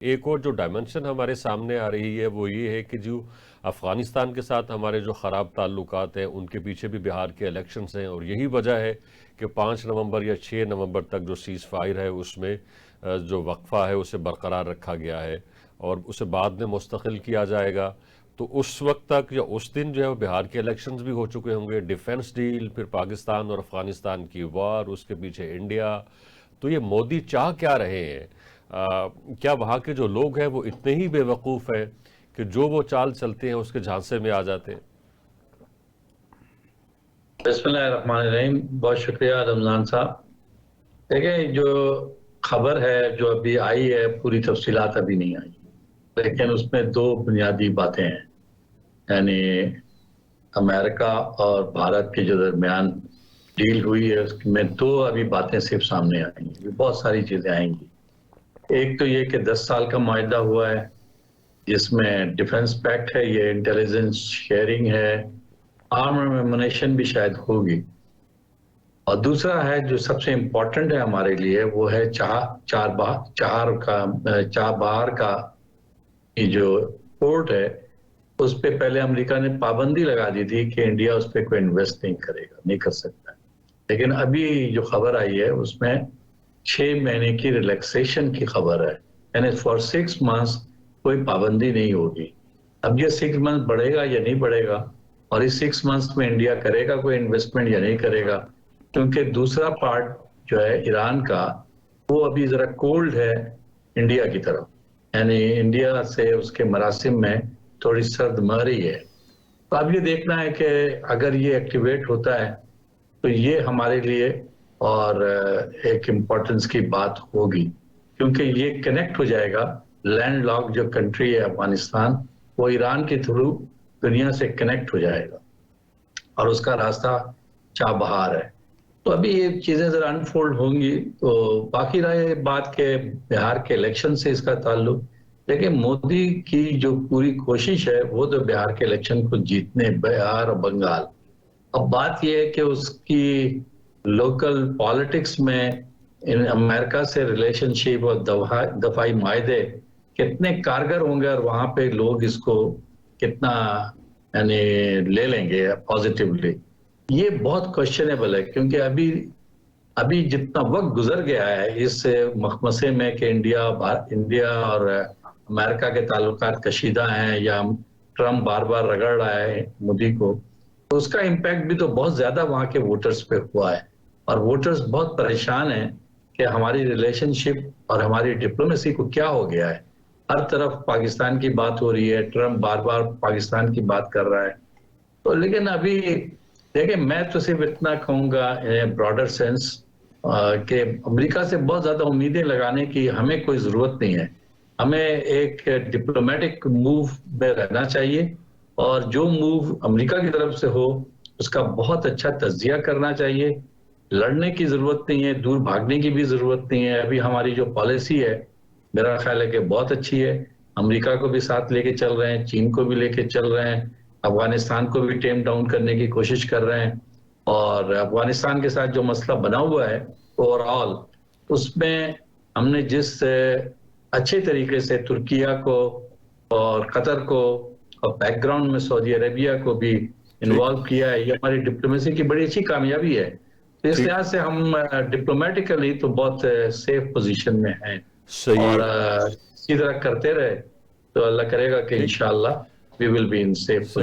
ایک اور جو ڈائمنشن ہمارے سامنے آ رہی ہے وہ یہ ہے کہ جو افغانستان کے ساتھ ہمارے جو خراب تعلقات ہیں ان کے پیچھے بھی بہار کے الیکشنز ہیں، اور یہی وجہ ہے کہ 5 نومبر یا 6 نومبر تک جو سیز فائر ہے اس میں جو وقفہ ہے اسے برقرار رکھا گیا ہے اور اسے بعد میں مستقل کیا جائے گا۔ تو اس وقت تک یا اس دن جو ہے وہ بہار کے الیکشنز بھی ہو چکے ہوں گے، ڈیفنس ڈیل، پھر پاکستان اور افغانستان کی وار، اس کے پیچھے انڈیا۔ تو یہ مودی چاہ کیا رہے ہیں؟ کیا وہاں کے جو لوگ ہیں وہ اتنے ہی بے وقوف ہیں کہ جو وہ چال چلتے ہیں اس کے جھانسے میں آ جاتے ہیں؟ بسم اللہ الرحمن الرحیم، بہت شکریہ رمضان صاحب۔ دیکھیں، جو خبر ہے جو ابھی آئی ہے پوری تفصیلات ابھی نہیں آئی، لیکن اس میں دو بنیادی باتیں ہیں، یعنی امریکہ اور بھارت کے جو درمیان ڈیل ہوئی ہے اس میں دو ابھی باتیں صرف سامنے آئیں گی، بہت ساری چیزیں آئیں گی۔ ایک تو یہ کہ 10 سال کا معاہدہ ہوا ہے جس میں ڈیفنس پیکٹ ہے، یہ انٹیلیجنس شیئرنگ ہے، آرمنیشن بھی شاید ہوگی، اور دوسرا ہے جو سب سے امپورٹنٹ ہے ہمارے لیے وہ ہے چابہار کا یہ جو پورٹ ہے، اس پہ پہلے امریکہ نے پابندی لگا دی تھی کہ انڈیا اس پہ کوئی انویسٹ نہیں کرے گا، نہیں کر سکتا ہے، لیکن ابھی جو خبر آئی ہے اس میں 6 مہینے کی ریلیکسیشن کی خبر ہے، یعنی فار 6 منتھس کوئی پابندی نہیں ہوگی۔ اب یہ 6 منتھ بڑھے گا یا نہیں بڑھے گا، اور اس 6 منتھس میں انڈیا کرے گا کوئی انویسٹمنٹ یا نہیں کرے گا، کیونکہ دوسرا پارٹ جو ہے ایران کا وہ ابھی ذرا کولڈ ہے انڈیا کی طرف، یعنی انڈیا سے اس کے مراسم میں تھوڑی سرد مہری ہے۔ تو اب یہ دیکھنا ہے کہ اگر یہ ایکٹیویٹ ہوتا ہے تو یہ ہمارے لیے اور ایک امپورٹنس کی بات ہوگی، کیونکہ یہ کنیکٹ ہو جائے گا، لینڈ لاک جو کنٹری ہے افغانستان وہ ایران کے تھرو دنیا سے کنیکٹ ہو جائے گا، اور اس کا راستہ چابہار ہے۔ تو ابھی یہ چیزیں ذرا انفولڈ ہوں گی، تو باقی رہے بات کے بہار کے الیکشن سے اس کا تعلق، لیکن مودی کی جو پوری کوشش ہے وہ تو بہار کے الیکشن کو جیتنے، بہار اور بنگال۔ اب بات یہ ہے کہ اس کی لوکل پالیٹکس میں امریکہ سے ریلیشن شپ اور دفاعی معاہدے کتنے کارگر ہوں گے، اور وہاں پہ لوگ اس کو کتنا یعنی لے لیں گے پازیٹیولی، یہ بہت کوشچنیبل ہے، کیونکہ ابھی جتنا وقت گزر گیا ہے اس مخمسے میں کہ انڈیا اور امریکہ کے تعلقات کشیدہ ہیں، یا ٹرمپ بار بار رگڑ رہا ہے مودی کو، تو اس کا امپیکٹ بھی تو بہت زیادہ وہاں کے ووٹرز پہ ہوا ہے، اور ووٹرز بہت پریشان ہیں کہ ہماری ریلیشن شپ اور ہماری ڈپلومیسی کو کیا ہو گیا ہے۔ ہر طرف پاکستان کی بات ہو رہی ہے، ٹرمپ بار بار پاکستان کی بات کر رہا ہے، تو لیکن ابھی دیکھیں، میں تو صرف اتنا کہوں گا براڈر سینس کہ امریکہ سے بہت زیادہ امیدیں لگانے کی ہمیں کوئی ضرورت نہیں ہے، ہمیں ایک ڈپلومیٹک موو میں رہنا چاہیے، اور جو موو امریکہ کی طرف سے ہو اس کا بہت اچھا تجزیہ کرنا چاہیے۔ لڑنے کی ضرورت نہیں ہے، دور بھاگنے کی بھی ضرورت نہیں ہے۔ ابھی ہماری جو پالیسی ہے میرا خیال ہے کہ بہت اچھی ہے، امریکہ کو بھی ساتھ لے کے چل رہے ہیں، چین کو بھی لے کے چل رہے ہیں، افغانستان کو بھی ٹیم ڈاؤن کرنے کی کوشش کر رہے ہیں، اور افغانستان کے ساتھ جو مسئلہ بنا ہوا ہے اوور آل، اس میں ہم نے جس اچھے طریقے سے ترکیہ کو اور قطر کو اور بیک گراؤنڈ میں سعودی عربیہ کو بھی ٹھیک انوالو کیا ہے، یہ ہماری ڈپلومیسی کی بڑی اچھی کامیابی ہے۔ تو اس ٹھیک لحاظ سے ہم ڈپلومیٹیکلی تو بہت سیف پوزیشن میں ہیں، اور صحیح اسی طرح کرتے رہے تو اللہ کرے گا کہ ٹھیک انشاءاللہ we will be in safe صحیح